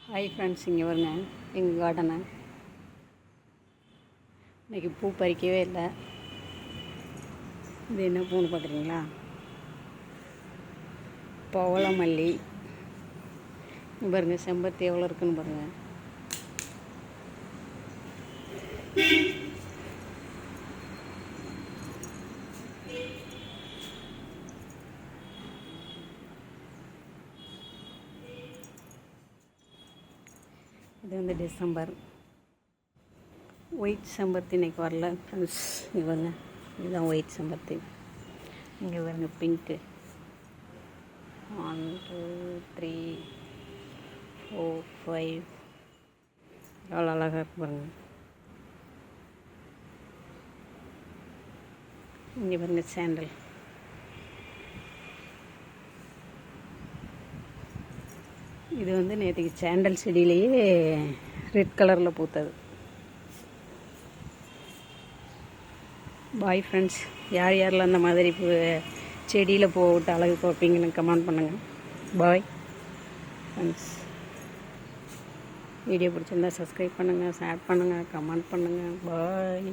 Hi friends, இங்கே வருங்க எங்கள் கார்டனை. இன்றைக்கி பூ பறிக்கவே இல்லை. இது என்ன பூன்னு பார்க்குறீங்களா? பவளமல்லி. பாருங்கள், செம்பருத்தி எவ்வளோ இருக்குன்னு பாருங்கள். இது வந்து டிசம்பர். ஒயிட் செம்பருத்தி இன்றைக்கி வரல ஃப்ரெண்ட்ஸ். இவங்க இதுதான் ஒயிட் செம்பருத்தி. இங்கே பாருங்க பிங்க்கு. 1 2 3 4 5 எவ்வளோ அழகாக இருக்கு பாருங்கள். இங்கே பாருங்க சாண்டல். இது வந்து நேற்றுக்கு சாண்டல் செடியிலேயே ரெட் கலரில் பூத்தது. பாய் ஃப்ரெண்ட்ஸ், யார் யாரெல்லாம் அந்த மாதிரி செடியில் போட்டு அழகு பார்ப்பீங்கன்னு கமெண்ட் பண்ணுங்கள். Bye friends. வீடியோ பிடிச்சிருந்தா சப்ஸ்கிரைப் பண்ணுங்கள், ஷேர் பண்ணுங்கள், கமெண்ட் பண்ணுங்கள். பாய்.